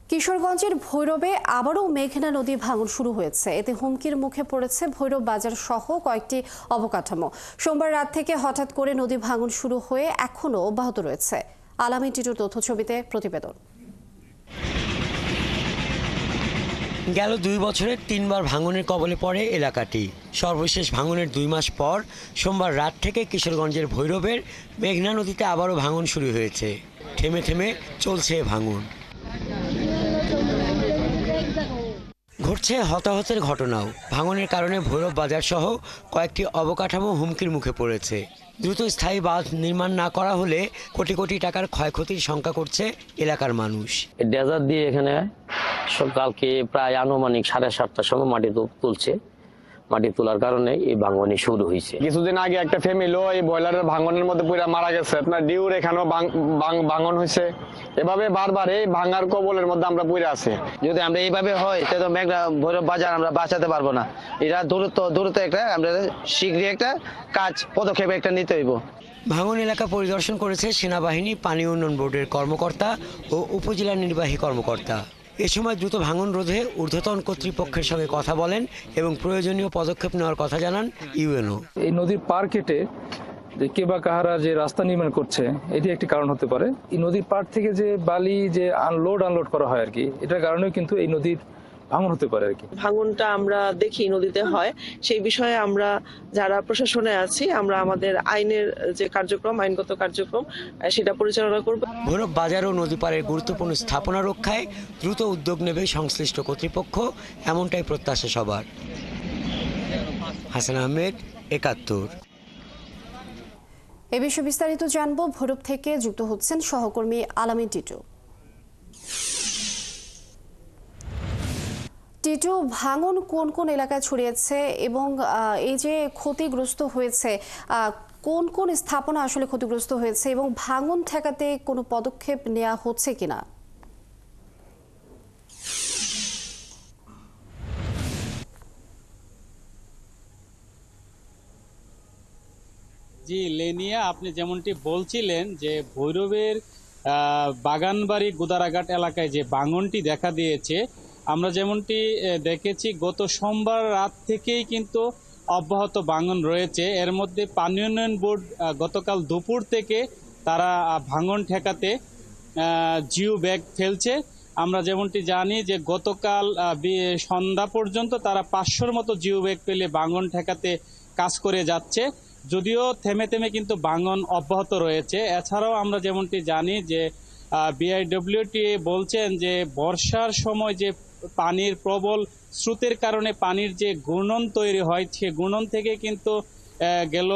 কিশোরগঞ্জের ভৈরবে আবারও মেঘনা নদী ভাঙন শুরু হয়েছে। এতে হুমকির মুখে পড়েছে ভৈরব বাজার সহ কয়েকটি অবকাঠামো। সোমবার রাত থেকে হঠাৎ করে নদী ভাঙন শুরু হয়ে এখনও অব্যাহত রয়েছে। আলামিন টিটুর তথ্যছবিতে প্রতিবেদন। গেল 2 বছরে 3বার ভাঙনের কবলে পড়ে এলাকাটি। সর্বশেষ ভাঙনের 2 মাস পর সোমবার রাত থেকে কিশোরগঞ্জের ভৈরবের মেঘনা নদীতে আবারও ভাঙন শুরু হয়েছে। থেমে থেমে চলছে ভাঙন। ঘটছে হতাহতের ঘটনাও। ভাঙনের কারণে ভৈরব বাজার সহ কয়েকটি অবকাঠামো হুমকির মুখে পড়েছে। দ্রুত স্থায়ী বাঁধ নির্মাণ না করা হলে কোটি কোটি টাকার ক্ষয়ক্ষতির শঙ্কা করছে এলাকার মানুষ। ডেজার দিয়ে এখানে সকালকে প্রায় আনুমানিক 7:30টার সময় মাটি তুলছে। মাটি তোলার কারণে এই ভাঙনই শুরু হয়েছে। কিছুদিন আগে একটা ফ্যামিলিও এই বয়লারের ভাঙনের মধ্যে পুরো মারা গেছে। আপনার ডিউর এখানেও ভাঙন হয়েছে। এভাবে বারবার এই ভাঙার কবলের মধ্যে আমরা পুরো আছি। যদি আমরা এইভাবে হয় তাহলে তো মেঘনা ভৈরব বাজার আমরা বাঁচাতে পারবো না। এটা দ্রুত একটা আমরা শীঘ্রই একটা পদক্ষেপ একটা নিতে হইব। ভাঙন এলাকা পরিদর্শন করেছে সেনাবাহিনী, পানি উন্নয়ন বোর্ডের কর্মকর্তা ও উপজেলা নির্বাহী কর্মকর্তা। এ সময় দ্রুত ভাঙন রোধে ঊর্ধ্বতন কর্তৃপক্ষের সঙ্গে কথা বলেন এবং প্রয়োজনীয় পদক্ষেপ নেওয়ার কথা জানান ইউএনও। এই নদীর পার কেটে যে কে বা কাহারা যে রাস্তা নির্মাণ করছে, এটি একটি কারণ হতে পারে। এই নদীর পার থেকে যে বালি যে আনলোড করা হয় আর কি, এটার কারণেও কিন্তু এই নদীর ভাঙন হতে পারে আর কি। ভাঙনটা আমরা দেখি নদীতে হয়, সেই বিষয়ে আমরা যারা প্রশাসনে আছি আমরা আমাদের আইনের যে কার্যক্রম, আইনগত কার্যক্রম সেটা পরিচালনা করব। ভৈরব বাজার ও নদী পাড়ের গুরুত্বপূর্ণ স্থাপনা রক্ষায় দ্রুত উদ্যোগ নেবে সংশ্লিষ্ট কর্তৃপক্ষ, এমনটাই প্রত্যাশা সবার। হাসান আহমেদ, ৭১। এ বিষয়ে বিস্তারিত জানবো। ভৈরব থেকে যুক্ত হচ্ছেন সহকর্মী আলামিন টিটু। টিটু, ভাঙন কোন কোন এলাকায় ছড়িয়েছে এবং এই যে ক্ষতিগ্রস্ত হয়েছে, কোন কোন স্থাপনা আসলে ক্ষতিগ্রস্ত হয়েছে এবং ভাঙন ঠেকাতে কোনো পদক্ষেপ নেওয়া হচ্ছে কিনা? জি লেনিয়া, আপনি যেমনটি বলছিলেন যে ভৈরবের বাগানবাড়ি গুদারাঘাট এলাকায় যে ভাঙনটি দেখা দিয়েছে, আমরা যেমনটি দেখেছি গত সোমবার রাত থেকেই কিন্তু অব্যাহত ভাঙন রয়েছে। এর মধ্যে পানি উন্নয়ন বোর্ড গতকাল দুপুর থেকে তারা ভাঙন ঠেকাতে জিও ব্যাগ ফেলছে। আমরা যেমনটি জানি যে গতকাল সন্ধ্যা পর্যন্ত তারা 500-র মতো জিও ব্যাগ ফেলে ভাঙন ঠেকাতে কাজ করে যাচ্ছে। যদিও থেমে থেমে কিন্তু ভাঙন অব্যাহত রয়েছে। এছাড়াও আমরা যেমনটি জানি যে বিআইডব্লিউটিএ বলছেন যে বর্ষার সময় যে পানির প্রবল স্রোতের কারণে পানির যে ঘূর্ণন তৈরি হয়, সে ঘূর্ণন থেকে কিন্তু গেল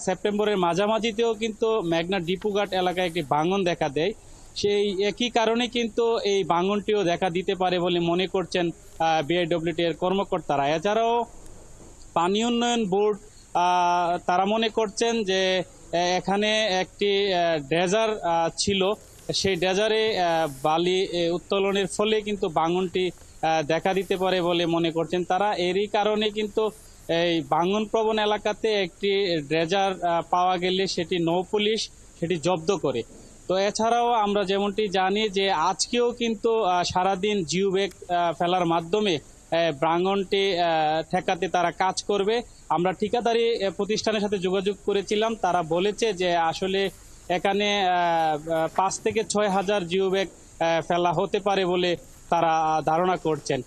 সেপ্টেম্বরের মাঝামাঝিতেও কিন্তু মেঘনা ডিপুঘাট এলাকায় একটি ভাঙন দেখা দেয়। সেই একই কারণে কিন্তু এই ভাঙনটিও দেখা দিতে পারে বলে মনে করছেন বিআইডব্লিউটি এর কর্মকর্তারা। এছাড়াও পানি উন্নয়ন বোর্ড তারা মনে করছেন যে এখানে একটি ড্রেজার ছিল, সেই ড্রেজারে বালি উত্তোলনের ফলে কিন্তু ভাঙনটি দেখা দিতে পারে বলে মনে করছেন তারা। এরই কারণে কিন্তু এই ভাঙন প্রবণ এলাকাতে একটি ড্রেজার পাওয়া গেলে সেটি নৌ পুলিশ সেটি জব্দ করে। তো এছাড়াও আমরা যেমনটি জানি যে আজকেও কিন্তু সারাদিন জিও ব্যাগ ফেলার মাধ্যমে ভাঙনটি ঠেকাতে তারা কাজ করবে। আমরা ঠিকাদারি প্রতিষ্ঠানের সাথে যোগাযোগ করেছিলাম, তারা বলেছে যে আসলে এখানে 5 থেকে 6 হাজার জিও ব্যাগ ফেলা হতে পারে বলে তারা ধারণা করছেন।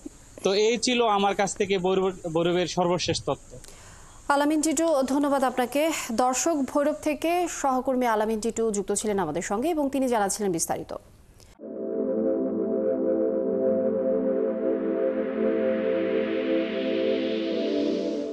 তো এই ছিল আমার কাছ থেকে ভৈরবের সর্বশেষ তথ্য। আলামিন টিটু, ধন্যবাদ আপনাকে। দর্শক, ভৈরব থেকে সহকর্মী আলামিন টিটু যুক্ত ছিলেন আমাদের সঙ্গে এবং তিনি জানাচ্ছিলেন বিস্তারিত।